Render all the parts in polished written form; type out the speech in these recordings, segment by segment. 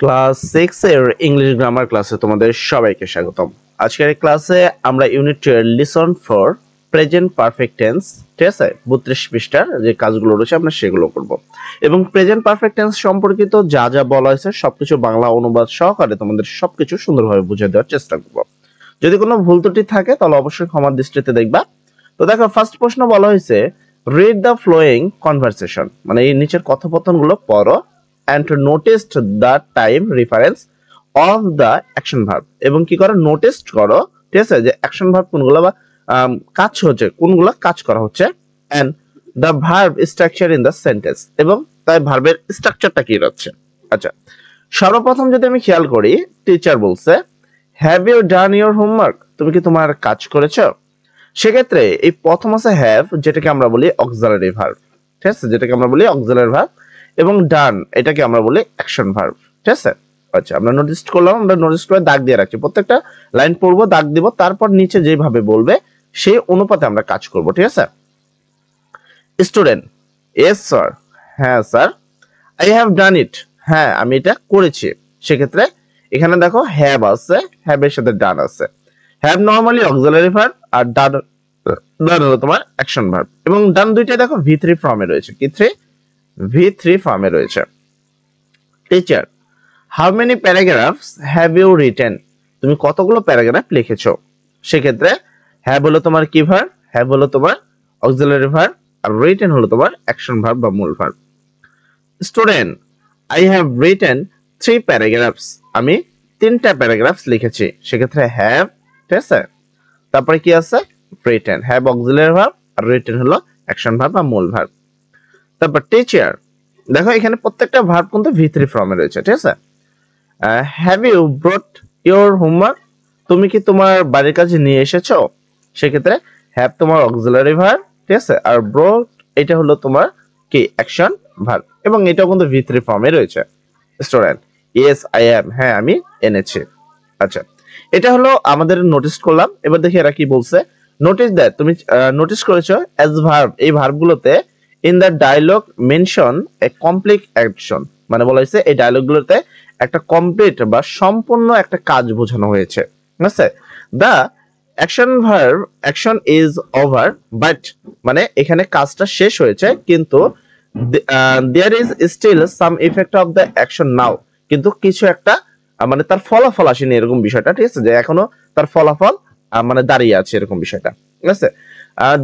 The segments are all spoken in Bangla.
ক্লাস 6 এর ইংলিশ গ্রামার ক্লাসে তোমাদের সবাইকে স্বাগতম। আজকের এই ক্লাসে আমরা ইউনিট 2 এর lesson for present perfect tense, ঠিক আছে, 32 পৃষ্ঠার যে কাজগুলো রয়েছে আমরা সেগুলো করব এবং প্রেজেন্ট পারফেক্ট টেন্স সম্পর্কিত যা যা বলা হয়েছে সবকিছু বাংলা অনুবাদ সহকারে তোমাদের সবকিছু সুন্দরভাবে বুঝিয়ে দেওয়ার চেষ্টা করব। যদি কোনো ভুল ত্রুটি থাকে তাহলে অবশ্যই ক্ষমার দৃষ্টিতে দেখবা। তো দেখো, ফার্স্ট প্রশ্ন বলা হয়েছে রিড দ্য ফ্লোয়িং কনভারসেশন, মানে এই নিচের কথোপকথনগুলো পড়ো and noticed the time reference of the action verb, এবং কি করো নোটিস করো, ঠিক আছে, যে অ্যাকশন ভার্ব কোনগুলো বা কাজ হচ্ছে, কোনগুলো কাজ করা হচ্ছে, and the verb structure in the sentence, এবং তাই ভার্বের স্ট্রাকচারটা কি হচ্ছে। আচ্ছা, সর্বপ্রথম যদি আমি খেয়াল করি, টিচার বলছে have you done your homework, তুমি কি তোমার কাজ করেছো। সেক্ষেত্রে এই প্রথম আছে হ্যাভ, যেটাকে আমরা বলি অক্সিলারি ভার্ব, ঠিক আছে, যেটাকে আমরা বলি অক্সিলারি ভার্ব, এবং ডান এটাকে আমরা বলি অ্যাকশন ভার্ব, ঠিক আছে। আচ্ছা, আমরা নোটিস করলাম, আমরা নোটিস করে দাগ দিয়ে রাখছি, প্রত্যেকটা লাইন পড়বো, দাগ দিব, তারপর নিচে যেভাবে বলবে সেই অনুপাতে আমরা কাজ করব, ঠিক আছে। স্টুডেন্ট ইয়েস স্যার, হ্যাঁ স্যার। আই হ্যাভ ডান ইট, হ্যাঁ আমি এটা করেছি। সেক্ষেত্রে এখানে দেখো হ্যাভ আছে, হ্যাভ এর সাথে ডান আছে। হ্যাভ নরমালি অক্সিলারি ভার্ব, আর ডান হলো তোমার অ্যাকশন ভার্ব, এবং ডান দুইটাই দেখো V3 ফর্মে রয়েছে। কি V3 ফর্মে রয়েছে। Teacher how many paragraphs have you written, তুমি কতগুলো প্যারাগ্রাফ লিখেছো। সেক্ষেত্রে হ্যাভ হলো তোমার কি ভার্ব, হ্যাভ হলো তোমার অক্সিলারি ভার্ব, আর রিটেন হলো তোমার অ্যাকশন ভার্ব বা মূল verb. Student I have written 3 paragraphs, আমি 3টা প্যারাগ্রাফস লিখেছি। সেক্ষেত্রে হ্যাভ, ঠিক আছে, তারপরে কি আছে রিটেন, হ্যাভ অক্সিলারি ভার্ব, আর রিটেন হলো অ্যাকশন ভার্ব বা মূল ভার্ব। তারপর টিচার, দেখো এখানে প্রত্যেকটা ভার্ব কিন্তু V3 ফর্মে রয়েছে, ঠিক আছে। Have you brought your homework, তুমি কি তোমার বাড়ির কাজ নিয়ে এসেছো। সেক্ষেত্রে হ্যাভ তোমার অক্সিলারি ভার্ব, ঠিক আছে, আর ব্রট এটা হলো তোমার কি অ্যাকশন ভার্ব, এবং এটাও কিন্তু V3 ফর্মে রয়েছে। স্টুডেন্ট ইয়েস আই অ্যাম, হ্যাঁ আমি এনেছি। আচ্ছা, এটা হলো আমাদের নোটিস করলাম। এবার দেখি এরা কি বলছে। নোটিস দ্যাট, তুমি নোটিস করেছো অ্যাজ ভার্ব, এই ভার্বগুলোতে in the dialogue mention a complete action, মানে বলা হয়েছে এই ডায়লগগুলোতে একটা কমপ্লিট বা সম্পূর্ণ একটা কাজ বোঝানো হয়েছে, ঠিক আছে। The action verb action is over, but মানে এখানে কাজটা শেষ হয়েছে, কিন্তু there is still some effect of the action now, কিন্তু কিছু একটা মানে তার ফলাফল আসেনি, এরকম বিষয়টা, ঠিক আছে, যে এখনো তার ফলাফল মানে দাঁড়িয়ে আছে, এরকম বিষয়টা, ঠিক আছে।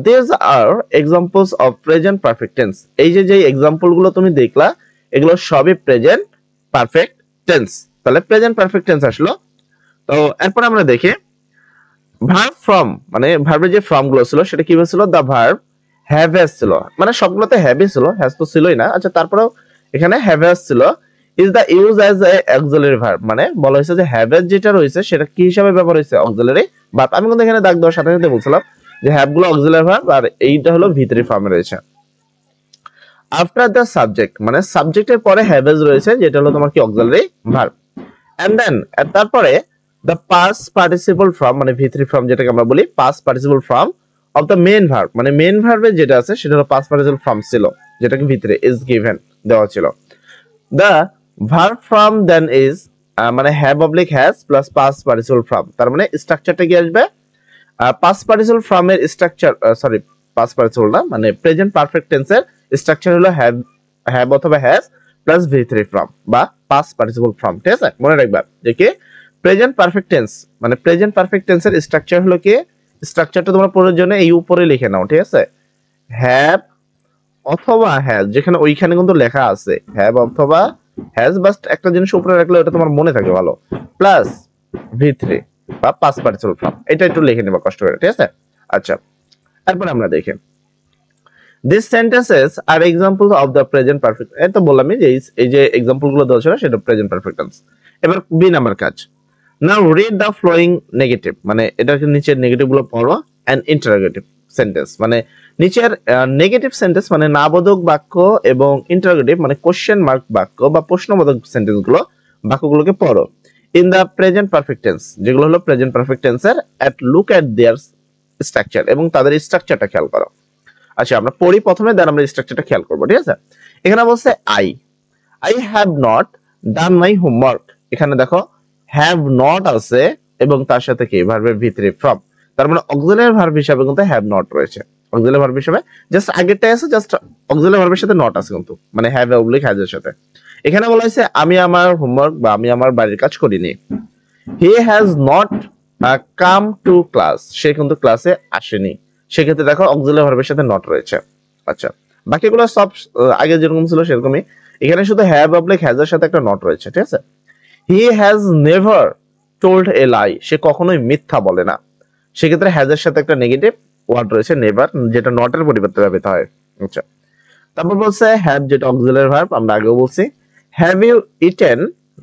these are examples of present perfect tense, এই যে এক্সাম্পল গুলো তুমি দেখলা এগুলো সবই প্রেজেন্ট পারফেক্ট টেন্স। তাহলে প্রেজেন্ট পারফেক্ট টেন্স আসলো। তো এরপর আমরা দেখি ভার্ব ফ্রম, মানে ভার্বের যে ফর্ম গুলো ছিল সেটা কি ছিল, দা ভার্ব হ্যাভ হ্যাজ ছিল, মানে সবগুলোতে হ্যাভই ছিল, হ্যাজ তো ছিলই না। আচ্ছা, তারপরেও এখানে হ্যাভ হ্যাজ ছিল। Is the use as a auxiliary verb, মানে বলা হয়েছে যে হ্যাভ হ্যাজ যেটা রয়েছে সেটা কি হিসাবে ব্যবহার হয়েছে, অক্সিলারি ভার্ব। আমি কিন্তু এখানে দাগ দেওয়ার সাথে সাথে বলছিলাম যে হ্যাভ গুলো অক্সিলারি ভার্ব, আর এইটা হলো V3 ফর্মে রয়েছে। আফটার দ্য সাবজেক্ট, মানে সাবজেক্টের পরে হ্যাভ হ্যাজ রয়েছে, যেটা হলো তোমার কি অক্সিলারি ভার্ব। এন্ড দেন তারপরে দ্য পাস্ট পার্টিসিপল ফর্ম, মানে V3 ফর্ম যেটাকে আমরা বলি past participle form of the main verb, মানে মেইন ভার্বে যেটা আছে সেটা হলো পাস্ট পার্টিসিপল ফর্ম ছিল, যেটাকে V3 ইজ গিভেন দেওয়া ছিল। The verb form then is মানে have oblique has plus past participle form, তার মানে স্ট্রাকচারটা কি আসবে, পাস্ট পার্টিসিপল ফর্মের স্ট্রাকচার, সরি পাস্ট পার্টিসিপল না, মানে প্রেজেন্ট পারফেক্ট টেন্সের স্ট্রাকচার হলো হ্যাভ অথবা হ্যাজ প্লাস V3 ফর্ম বা পাস্ট পার্টিসিপল ফর্ম, ঠিক আছে। মনে রাখবা যে কি প্রেজেন্ট পারফেক্ট টেন্স, মানে প্রেজেন্ট পারফেক্ট টেন্সের স্ট্রাকচার হলো কি, স্ট্রাকচারটা তোমরা প্রয়োজনে এই উপরে লিখে নাও, ঠিক আছে। হ্যাভ অথবা হ্যাজ, যেখানে ওইখানে কিন্তু লেখা আছে হ্যাভ অথবা হ্যাজ, বাস একটা জিনিস উপরে রাখলে ওটা তোমার মনে থাকে ভালো, প্লাস V3 বা পাস্ট পার্টিসিপল ফর্ম, এটা একটু লিখে নেবা কষ্ট করে, ঠিক আছে। আচ্ছা, তারপর আমরা দেখি these sentences are examples of the present perfect, এই তো বললাম যে এই যে एग्जांपल গুলো দেওয়া ছিল সেটা প্রেজেন্ট পারফেক্ট টেন্স। এবার বি নাম্বার কাজ, now read the following negative, মানে এটার নিচের নেগেটিভ গুলো পড়ো, এন্ড ইন্টারোগেটিভ সেন্টেন্স, মানে নিচের নেগেটিভ সেন্টেন্স মানে নাবোধক বাক্য, এবং ইন্টারোগেটিভ মানে কোশ্চেন মার্ক বাক্য বা প্রশ্নবোধক সেন্টেন্স গুলো, বাক্যগুলোকে পড়ো in the present perfect tense, যেগুলো হলো প্রেজেন্ট পারফেক্ট টেন্সের, এট লুক এট দেয়ার স্ট্রাকচার, এবং তাদের স্ট্রাকচারটা খেয়াল করো। আচ্ছা, আমরা পড়ি প্রথমে, দেন আমরা স্ট্রাকচারটা খেয়াল করব, ঠিক আছে। এখানে বলছে I have not done my homework, এখানে দেখো হ্যাভ নট আছে এবং তার সাথে কি ভার্বের ভিতরে ফ্রম, তার মানে অক্সিলারি ভার্ব হিসাবে কিন্তু হ্যাভ নট রয়েছে। অক্সিলারি ভার্ব হিসাবে জাস্ট আগেরটাই আছে, জাস্ট অক্সিলারি ভার্বের সাথে নট আছে কিন্তু, মানে হ্যাভ অবলিক হ্যাজ এর সাথে। এখানে বলা হয়েছে আমি আমার হোমওয়ার্ক বা আমি আমার বাড়ির কাজ করিনি। He has not come to class, সে কিন্তু ক্লাসে আসেনি। সেক্ষেত্রে দেখো অক্সিলারি ভার্বের সাথে নট রয়েছে। আচ্ছা, বাকিগুলো সব আগে যেরকম ছিল সেরকমই, এখানে শুধু হ্যাভ অবলিক হ্যাজ এর সাথে একটা নট রয়েছে, ঠিক আছে। He has never told a lie, সে কখনোই মিথ্যা বলে না। সেক্ষেত্রে হ্যাজ এর সাথে একটা নেগেটিভ ওয়ার্ড রয়েছে নেভার, যেটা নটের পরিবর্তে ব্যবহৃত হয়। আচ্ছা, তারপর বলছে হ্যাভ, যেটা অক্সিলারি ভার্ব, আমরা আগেও বলছি। হ্যাভ ইউ ইটেন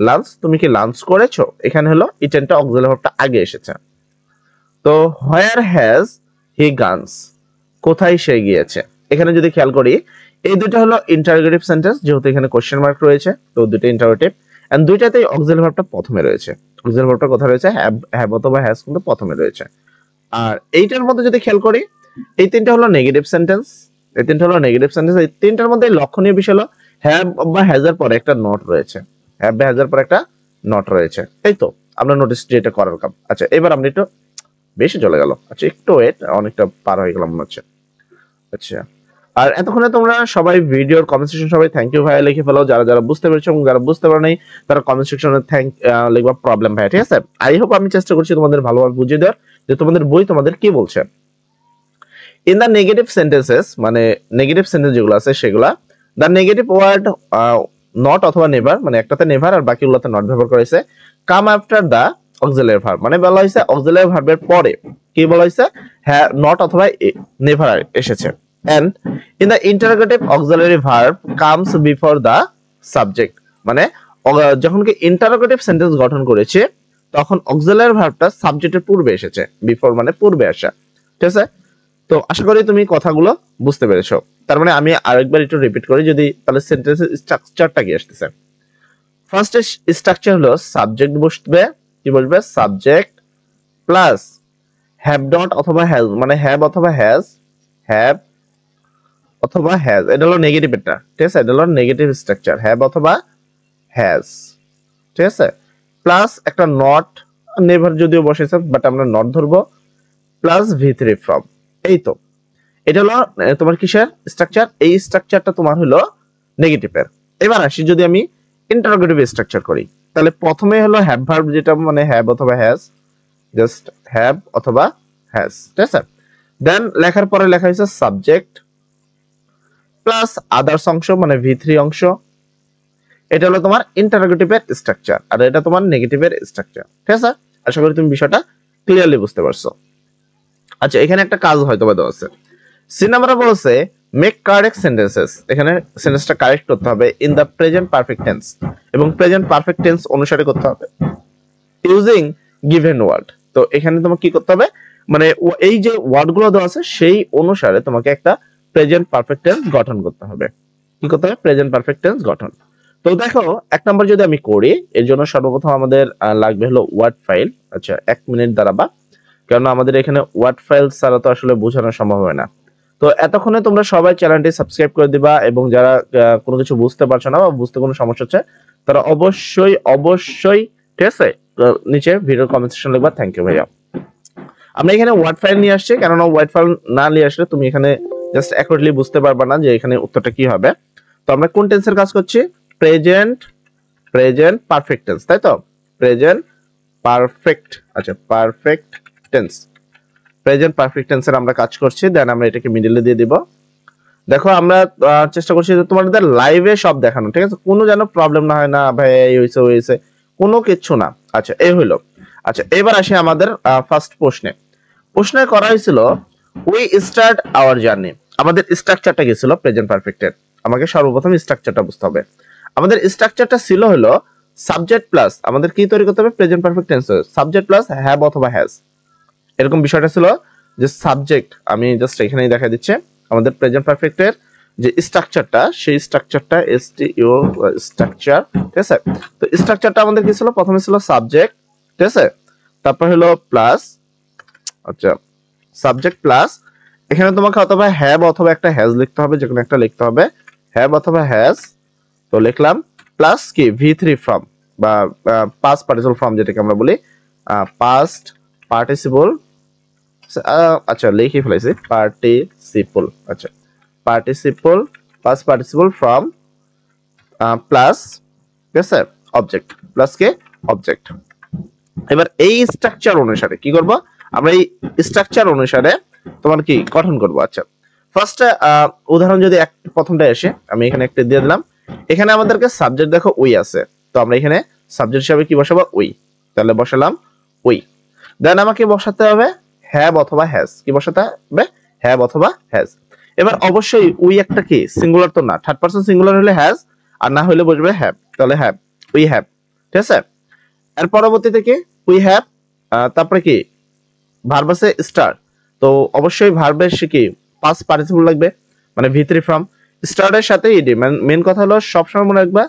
লাঞ্চ, তুমি কি লাঞ্চ করেছো, এখানে হলো ইটেনটা অক্সিলারি ভার্বটা আগে এসেছে। তো হোয়ার হ্যাজ হি গানস, কোথায় সে গিয়েছে, এখানে যদি খেয়াল করি এই দুটো হলো ইন্টারোগেটিভ সেন্টেন্স, যেহেতু এখানে কোশ্চেন মার্ক রয়েছে তো দুটো ইন্টারোগেটিভ, এন্ড দুইটাতেই অক্সিলারি ভার্বটা প্রথমে রয়েছে। অক্সিলারি ভার্বটা কোথায় রয়েছে, হ্যাভ অথবা হ্যাজ কিন্তু প্রথমে রয়েছে। আর এইটার মধ্যে যদি খেয়াল করি এই তিনটা হলো নেগেটিভ সেন্টেন্স, এই তিনটা হলো নেগেটিভ সেন্টেন্স। এই তিনটার মধ্যে লক্ষণীয় বিষয় হলো হ্যাভ বা হ্যাজ এর পরে একটা নট রয়েছে, হ্যাভ বা হ্যাজ এর পরে একটা নট রয়েছে, এই তো আমরা নোটিস যেটা করার কাম। আচ্ছা, এবার আমরা একটু বেশি চলে গেল, আচ্ছা একটু ওয়েট, অনেকটা পার হয়ে গেলাম মনে হচ্ছে। আচ্ছা, আর এতক্ষণে তোমরা সবাই ভিডিওর কমেন্ট সেকশন সবাই থ্যাংক ইউ ভাই লিখে ফেলো, যারা যারা বুঝতে পেরেছো এবং যারা বুঝতে পারো নাই তারা কমেন্ট সেকশনে লিখবা প্রবলেম ভাই, ঠিক আছে। আই হোপ আমি চেষ্টা করছি তোমাদের ভালোভাবে বুঝিয়ে দেওয়ার যে তোমাদের বই তোমাদের কি বলছে। ইন দ্য নেগেটিভ সেন্টেন্সেস, মানে নেগেটিভ সেন্টেন্স যেগুলো আছে সেগুলা দ্য নেগেটিভ ওয়ার্ড নট অথবা নেভার, মানে একটাতে নেভার আর বাকিগুলোতে নট ব্যবহার করা হয়েছে। Come after the auxiliary verb, মানে বলা হয়েছে অক্সিলারি ভার্বের পরে কি বলা হয়েছে, হ্যাঁ নট অথবা নেভার এসেছে। And in the interrogative auxiliary verb comes before the subject, মানে যখন কি ইন্টারোগেটিভ সেন্টেন্স গঠন করেছে তখন অক্সিলারি ভার্বটা সাবজেক্টের পূর্বে এসেছে, বিফোর মানে পূর্বে আসা, ঠিক আছে। তো আশা করি তুমি কথাগুলো বুঝতে পেরেছো। তার মানে আমি আরেকবার একটু রিপিট করি যদি, তাহলে সেন্টেন্সের স্ট্রাকচারটা কি আসতেছে। ফার্স্ট স্ট্রাকচার হলো সাবজেক্ট বসবে, কি বসবে, সাবজেক্ট প্লাস হ্যাভ ডট অথবা হ্যাজ, মানে হ্যাভ অথবা হ্যাজ, হ্যাভ অথবা হ্যাজ, এটা হলো নেগেটিভ, এটা ঠিক আছে, এটা হলো নেগেটিভ স্ট্রাকচার, হ্যাভ অথবা হ্যাজ, ঠিক আছে। প্লাস একটা নট, নেভার যদিও বসেছে বাট আমরা নট ধরবো, প্লাস ভি3 ফ্রম, এই তো এটা হলো তোমার কিসের স্ট্রাকচার, এই স্ট্রাকচারটা তোমার হলো নেগেটিভের। এবার আসি যদি আমি ইন্টারোগেটিভ স্ট্রাকচার করি, তাহলে প্রথমে হলো হ্যাভ ভার্ব, যেটা মানে হ্যাভ অথবা হ্যাজ, জাস্ট হ্যাভ অথবা হ্যাজ, ঠিক আছে। দেন লেখার পরে লেখা হয়েছে সাবজেক্ট প্লাস আদার্স অংশ, মানে ভি3 অংশ, এটা হলো তোমার ইন্টারোগেটিভের স্ট্রাকচার আর এটা তোমার নেগেটিভের স্ট্রাকচার, ঠিক আছে। আশা করি তুমি বিষয়টা ক্লিয়ারলি বুঝতে পারছো। আচ্ছা, এখানে একটা কাজ হয়তো বা দেওয়া আছে, সি নাম্বার বলছে মেক কারেক্ট সেন্টেন্সেস, এখানে সেন্টেন্সটা কারেক্ট করতে হবে in the present perfect tense, এবং প্রেজেন্ট পারফেক্ট টেন্স অনুসারে করতে হবে ইউজিং গিভেন ওয়ার্ড। তো এখানে তোমাকে কি করতে হবে, মানে এই যে ওয়ার্ডগুলো দেওয়া আছে সেই অনুসারে তোমাকে একটা প্রেজেন্ট পারফেক্ট টেন্স গঠন করতে হবে। কি করতে হবে, প্রেজেন্ট পারফেক্ট টেন্স গঠন। তো দেখো এক নাম্বার যদি আমি করি, এর জন্য সর্বপ্রথম আমাদের লাগবে হলো ওয়ার্ড ফাইল। আচ্ছা, 1 মিনিট দাঁড়াবা, কারণ আমাদের এখানে ওয়ার্ড ফাইল ছাড়া তো আসলে বোঝানো সম্ভব হয় না। তো এতক্ষণে তোমরা সবাই চ্যানেলটি সাবস্ক্রাইব করে দিবা, এবং যারা কোনো কিছু বুঝতে পারছো না বা বুঝতে কোনো সমস্যা হচ্ছে তারা অবশ্যই অবশ্যই, ঠিক আছে, নিচে ভিডিও কমেন্ট সেকশন লিখবা থ্যাংক ইউ ভাইয়া। আমরা এখানে ওয়ার্ড ফাইল নিয়ে আসছি, কেননা ওয়ার্ড ফাইল না নিয়ে আসলে তুমি এখানে জাস্ট অ্যাকুরেটলি বুঝতে পারবা না যে এখানে উত্তরটা কি হবে। তো আমরা কোন টেন্সের কাজ করছি, প্রেজেন্ট পারফেক্ট টেন্স, তাই তো, প্রেজেন্ট পারফেক্ট, আচ্ছা পারফেক্ট টেন্স, প্রেজেন্ট পারফেক্ট টেন্সের আমরা কাজ করছি। দেন আমরা এটাকে মিডলে দিয়ে দিব। দেখো আমরা চেষ্টা করছি যে তোমাদের লাইভে সব দেখানো, ঠিক আছে, কোনো যেন প্রবলেম না হয়, না ভাই এই হইছে হইছে কোনো কিছু না। আচ্ছা, এই হইলো। আচ্ছা, এবার আসি আমাদের ফার্স্ট প্রশ্নে করা হয়েছিল উই স্টার্ট আওয়ার জার্নি, আমাদের স্ট্রাকচারটা কি ছিল প্রেজেন্ট পারফেক্টের, আমাকে সর্বপ্রথম স্ট্রাকচারটা বুঝতে হবে। আমাদের স্ট্রাকচারটা ছিল হলো সাবজেক্ট প্লাস, আমাদের কি তৈরি করতে হবে, present perfect tense, subject plus have অথবা হ্যাজ, এরকম বিষয়টা ছিল। যে সাবজেক্ট আমি জাস্ট এখানেই দেখা দিচ্ছে, আমাদের প্রেজেন্ট পারফেক্টের যে স্ট্রাকচারটা সেই স্ট্রাকচারটা এসটিইউ স্ট্রাকচার, ঠিক আছে। তো স্ট্রাকচারটা আমাদের কি ছিল, প্রথমে ছিল সাবজেক্ট, ঠিক আছে, তারপর হলো প্লাস, আচ্ছা সাবজেক্ট প্লাস, এখানে তোমাকে অথবা হ্যাভ অথবা একটা হ্যাজ লিখতে হবে, যে কোনো একটা লিখতে হবে, হ্যাভ অথবা হ্যাজ। তো লিখলাম প্লাস কি V3 ফর্ম বা পাস্ট পার্টিসিপল ফর্ম যেটাকে আমরা বলি পাস্ট পার্টিসিপল, আচ্ছা লিখে ফেলাইছি পার্টিসিপল, আচ্ছা participle past participle form plus, ঠিক আছে, অবজেক্ট প্লাস কে অবজেক্ট। এবার এই স্ট্রাকচার অনুসারে কি করব আমরা, এই স্ট্রাকচার অনুসারে তোমার কি গঠন করব। আচ্ছা ফার্স্ট উদাহরণ যদি প্রথমটা এসে আমি এখানে একটা দিয়ে দিলাম, এখানে আমাদেরকে সাবজেক্ট দেখো উই আছে, তো আমরা এখানে সাবজেক্ট হিসাবে কি বসাবো উই, তাহলে বসালাম উই। দেন আমাকে বসাতে হবে হ্যাভ অথবা হ্যাজ, কি বসাতে হবে হ্যাভ অথবা হ্যাজ। এবার অবশ্যই উই একটা কি সিঙ্গুলার তো না, থার্ড পারসন সিঙ্গুলার হলে হ্যাজ আর না হলে বসবে হ্যাভ, তাহলে হ্যাভ উই হ্যাভ, ঠিক আছে। এর পরবর্তীতে কি উই হ্যাভ, তারপরে কি ভার্ব আছে স্টার, তো অবশ্যই ভার্বের সে কি পাস্ট পার্টিসিপল লাগবে, মানে V3 ফর্ম স্টারের সাথে ইডি। মেন কথা হলো সবসময় মনে রাখবা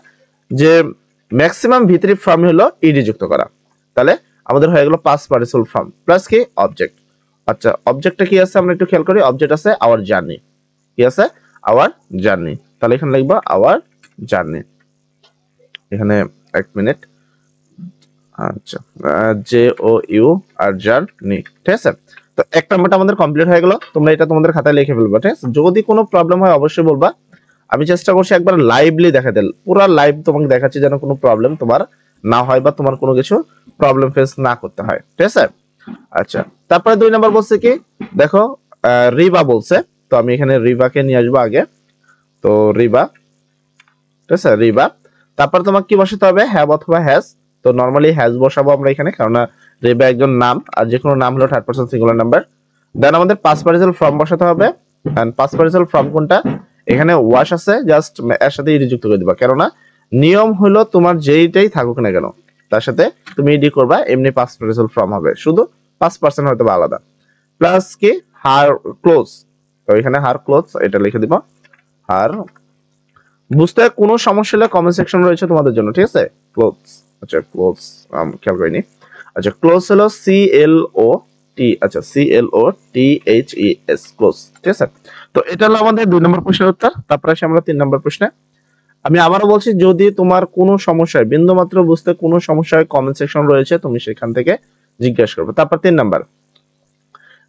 যে ম্যাক্সিমাম V3 ফর্ম হলো ইডি যুক্ত করা, তাহলে আমাদের হয়ে গেল পাস্ট পার্টিসিপল ফর্ম প্লাস কি অবজেক্ট। আচ্ছা অবজেক্টটা কি আছে আমরা একটু খেয়াল করি, অবজেক্ট আছে আওয়ার জার্নি, কি আছে আওয়ার জার্নি, তাহলে এখানে লিখবো আওয়ার জার্নি, এখানে এক মিনিট, আচ্ছা J O U R journey, ঠিক আছে। তো এক নাম্বারটা আমাদের কমপ্লিট হয়ে গেল, তোমরা এটা তোমাদের খাতায় লিখে ফেলবা, ঠিক আছে। যদি কোনো প্রবলেম হয় অবশ্যই বলবা, আমি চেষ্টা করছি একবার লাইভলি দেখাতে, পুরো লাইভ তোমাকে দেখাচ্ছি যেন কোনো প্রবলেম তোমার না হয় বা তোমার কোনো কিছু প্রবলেম ফেস না করতে হয়, ঠিক আছে। আচ্ছা তারপরে 2 নাম্বার বলছে কি দেখো রিবা বলছে, তো আমি এখানে রিবাকে নিয়ে আসবো আগে, তো রিবা, ঠিক আছে রিবা। তারপর তোমাকে কি বসাতে হবে হ্যাভ অথবা হ্যাজ, তো নরমালি হ্যাজ বসাবো আমরা এখানে, কারণ রিবা একজন নাম আর যে কোনো নাম হলো থার্ড পারসন সিঙ্গুলার নাম্বার। দেন আমাদের পাস্ট পার্টিসিপল ফর্ম বসাতে হবে, এন্ড পাস্ট পার্টিসিপল ফর্ম কোনটা, এখানে ওয়াশ আছে, জাস্ট এর সাথে ইডি যুক্ত করে দিবা, কেননা নিয়ম হলো তোমার যেইটাই থাকুক না কেন তার সাথে তুমি ইডি করবা, এমনি পাস্ট পার্টিসিপল ফর্ম হবে, শুধু 5% হয়তো বা আলাদা। প্লাস কি হার ক্লোজ, তো এখানে হার ক্লোজ এটা লিখে দিব, হার, বুঝতে কোনো সমস্যা হলে কমেন্ট সেকশন রয়েছে তোমাদের জন্য, ঠিক আছে। ক্লোজ, আচ্ছা ক্লোজ খেয়াল করিনি, আচ্ছা ক্লোজ হলো CLOT, আচ্ছা CLOTHES ক্লোজ, ঠিক আছে। তো এটা হলো আমাদের 2 নম্বর প্রশ্নের উত্তর। তারপরে আসি আমরা 3 নম্বর প্রশ্নে। আমি আবারও বলছি যদি তোমার কোনো সমস্যায় বিন্দুমাত্র বুঝতে কোনো সমস্যায় কমেন্ট সেকশন রয়েছে তুমি সেখান থেকে জিজ্ঞাসা করবে। তারপর 3 number,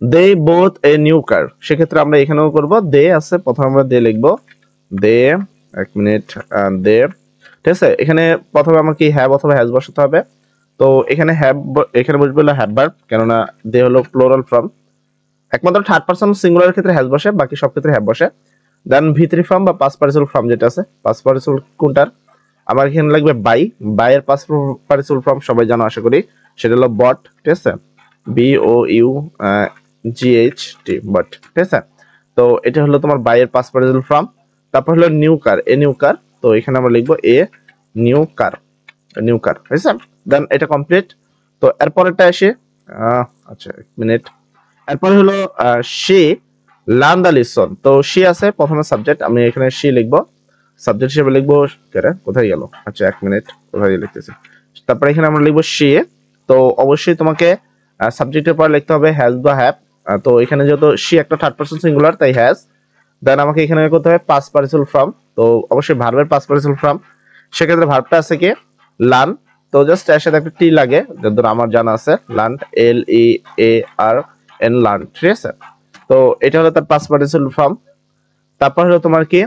they both a new car, সেক্ষেত্রে আমরা এখানেও করব দে আছে, প্রথমে আমরা দে লিখবো, দে এক মিনিট দে, ঠিক আছে। এখানে প্রথমে আমার কি হ্যাভ অথবা হ্যাজ বসাতে হবে, তো এখানে হ্যাভ, এখানে বসবে হলো হ্যাভ ভার্ব, কেননা দে হলো প্লুরাল ফর্ম, একমাত্র থার্ড পারসন সিঙ্গুলারের ক্ষেত্রে হ্যাজ বসে, বাকি সব ক্ষেত্রে হ্যাভ বসে। দেন V3 ফর্ম বা পাস্ট পার্টিসিপল ফর্ম যেটা আছে, পাস্ট পার্টিসিপল কোনটার, আমার এখানে লাগবে বাই, বাই এর পাস্ট পার্টিসিপল ফর্ম সবাই জানো আশা করি, সেটা হলো বট, ঠিক আছে, BOUGHT বট, ঠিক আছে। তো এটা হলো তোমার বাই এর পাস্ট পার্টিসিপল ফর্ম। তারপর হলো নিউ কার, এ নিউ কার, তো এখানে আমরা লিখবো এ নিউ কার, নিউ কার, হয়েছে। দেন এটা কমপ্লিট। তো এরপরেরটা এসে আচ্ছা এক মিনিট, এরপরে হলো সে লার্ন দা লিসন, তো সে আছে প্রথমে সাবজেক্ট, আমি এখানে সে লিখবো, সাবজেক্ট হিসেবে লিখবো, কোথায় গেল, আচ্ছা এক মিনিট কোথায় লিখতেছি, তারপরে এখানে আমরা লিখবো সে, তো অবশ্যই তোমাকে সাবজেক্টের পর লিখতে হবে হ্যাজ বা হ্যাভ, তো এখানে যেহেতু সে একটা থার্ড পারসন সিঙ্গুলার তাই হ্যাজ। দেন আমাকে এখানে করতে হবে পাস্ট পার্টিসিপল ফর্ম, তো অবশ্যই ভার্বের পাস্ট পার্টিসিপল ফর্ম, সেক্ষেত্রে ভার্বটা আছে কি লার্ন, তো জাস্ট এর সাথে একটা টি লাগে, যতদূর আমার জানা আছে লার্ন, LEARN লার্ন, ঠিক আছে। তো এটা হলো তার পাস্ট পার্টিসিপল ফর্ম। তারপর হলো তোমার কি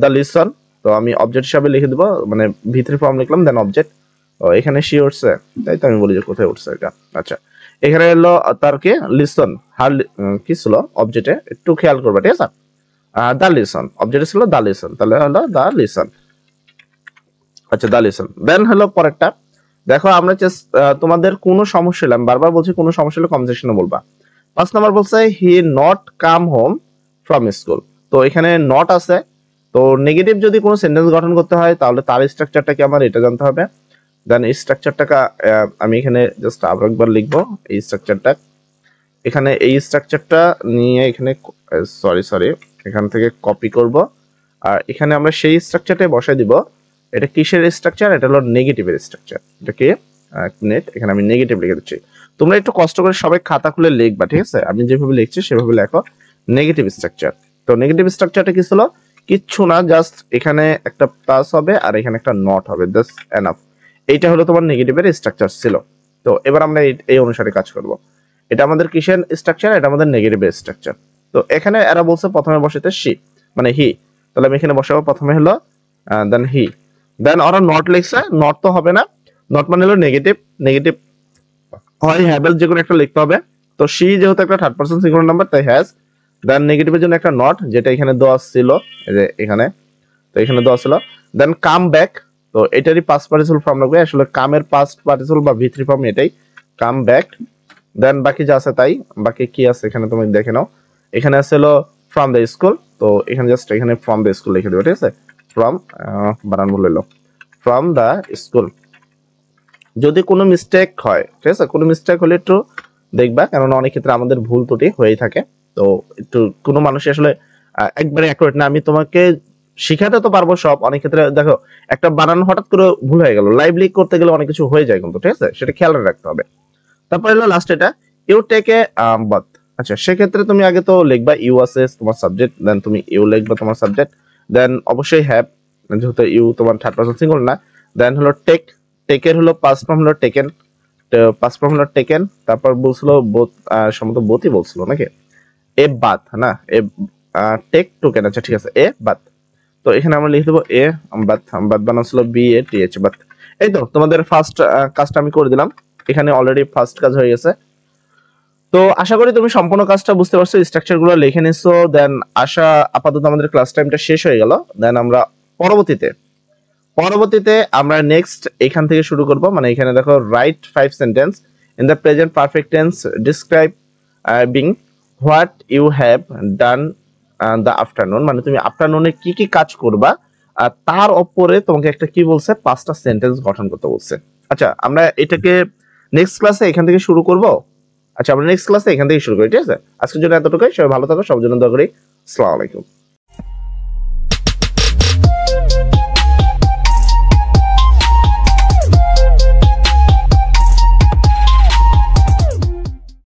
দা লিসন, তো আমি অবজেক্ট হিসাবে লিখে দেবো, মানে V3 ফর্ম লিখলাম দেন অবজেক্ট, তো এখানে সি উঠছে তাই তো আমি বলি যে কোথায় উঠছে এটা, আচ্ছা এখানে হলো তার কি লিসন, হার কি ছিল অবজেক্টে একটু খেয়াল করবে, ঠিক আছে। দা লিসন অবজেক্ট ছিল দা লিসন, তাহলে হলো দা লিসন, আচ্ছা দা লিসন। দেন হলো পরেরটা, দেখো আমরা তোমাদের কোনো সমস্যা হলে, আমি বারবার বলছি কোনো সমস্যা হলে কমেন্ট সেকশনে বলবা। 5 নাম্বার বলছে he not come home from school, তো এখানে নট আছে, তো নেগেটিভ যদি কোনো সেন্টেন্স গঠন করতে হয় তাহলে তার স্ট্রাকচারটা কি আমার এটা জানতে হবে। দেন এই স্ট্রাকচারটাকে আমি এখানে জাস্ট আরেকবার লিখবো, এই স্ট্রাকচারটা, এখানে এই স্ট্রাকচারটা নিয়ে এখানে সরি এখান থেকে কপি করব, আর এখানে আমরা সেই স্ট্রাকচারটাই বসাই দিব। এটা কিসের স্ট্রাকচার, এটা হলো নেগেটিভের স্ট্রাকচার, এটা কি এক মিনিট এখানে আমি নেগেটিভ লিখে দিচ্ছি, তোমরা একটু কষ্ট করে সবাই খাতা খুলে লিখবা, ঠিক আছে, আমি যেভাবে লিখছি সেভাবে লেখো, নেগেটিভ স্ট্রাকচার। তো নেগেটিভ স্ট্রাকচারটা কি ছিল, কিচ্ছু না, জাস্ট এখানে একটা প্লাস হবে আর এখানে একটা নট হবে, জাস্ট এনাফ। এইটা হলো তোমার নেগেটিভের স্ট্রাকচার ছিল। তো এবার আমরা এই অনুসারে কাজ করব। এটা আমাদের কিসের স্ট্রাকচার? এটা আমাদের নেগেটিভের স্ট্রাকচার। তো এখানে এরা বলছে প্রথমে বসাতে সি, মানে হি। তাহলে আমি এখানে বসাবো প্রথমে হলো দেন হি, দেন ওরা নট লিখছে, নট তো হবে না, নট মানে হলো নেগেটিভ, নেগেটিভ হয় হ্যাভেল যে কোনো একটা লিখতে হবে। তো সি যেহেতু একটা থার্ড পারসন সিঙ্গুলার নাম্বার তাই হ্যাজ, দেন নেগেটিভের জন্য একটা নট যেটা এখানে দেওয়া ছিল, এই যে এখানে, তো এখানে দেওয়া ছিল। দেন কাম ব্যাক, তো এটারই পাস্ট পার্টিসিপল ফর্ম লাগবে, আসলে কামের পাস্ট পার্টিসিপল বা ভি3 ফর্ম এটাই, কাম ব্যাক। দেন বাকি যা আছে তাই, বাকি কি আছে এখানে তুমি দেখে নাও। এখানে আছে হলো ফ্রম দ্য স্কুল, তো এখানে জাস্ট এখানে ফ্রম দ্য স্কুল লিখে দেবে, ঠিক আছে? ফ্রম, বানান ভুল হলো, ফ্রম দ্য স্কুল। যদি কোনো মিস্টেক হয়, ঠিক আছে, কোনো মিস্টেক হলে একটু দেখবা, কারণ অনেক ক্ষেত্রে আমাদের ভুল ত্রুটি হয়েই থাকে। তো একটু কোনো মানুষ আসলে একবারে অ্যাকুরেট না, আমি তোমাকে শিখাতে তো পারবো সব, অনেক ক্ষেত্রে দেখো একটা বানান হঠাৎ করে ভুল হয়ে গেল, লাইভ লিক করতে গেলে অনেক কিছু হয়ে যায় কিন্তু, ঠিক আছে, সেটা খেয়াল রাখতে হবে। তারপর হলো লাস্ট এটা, ইউ টেক এ বাথ। আচ্ছা, সেক্ষেত্রে তুমি আগে তো লিখবা ইউ আছে তোমার সাবজেক্ট, দেন তুমি ইউ লিখবা তোমার সাবজেক্ট, দেন অবশ্যই হ্যাভ, যেহেতু ইউ তোমার থার্ড পারসন সিঙ্গুলার না। দেন হলো টেক, টেকের হলো পাস্ট ফর্ম হলো টেকেন, পাস্ট ফর্ম হলো টেকেন। তারপর বলছিল বোথ, সম্ভবত বোথই বলছিল নাকি, এ বাথ না, এ টেক টোকেন, আচ্ছা ঠিক আছে, এ বাথ। তো এখানে আমরা লিখে দেবো এ বাথ, বাথ বানান ছিল B A T H, bath. এই তো তোমাদের ফার্স্ট কাজটা আমি করে দিলাম, এখানে অলরেডি ফার্স্ট কাজ হয়ে গেছে। তো আশা করি তুমি সম্পূর্ণ কাজটা বুঝতে পারছো, স্ট্রাকচার গুলো লিখে নিছো। দেন আপাতত আমাদের ক্লাস টাইমটা শেষ হয়ে গেল। দেন আমরা পরবর্তীতে আমরা নেক্সট এখান থেকে শুরু করব। মানে এখানে দেখো write 5 sentence in the present perfect tense describing what you have done the afternoon, মানে তুমি আফটারনুনে কি কি কাজ করবা, তার উপরে তোমাকে একটা কি বলছে, 5টা সেন্টেন্স গঠন করতে বলছে। আচ্ছা, আমরা এটাকে নেক্সট ক্লাসে এখান থেকে শুরু করব। আচ্ছা, আমরা নেক্সট ক্লাসে এখান থেকে শুরু করি, ঠিক আছে? আজকের জন্য এতটুকুই, সবাই ভালো থাকো, সবার জন্য দোয়া করি। আসসালামু আলাইকুম।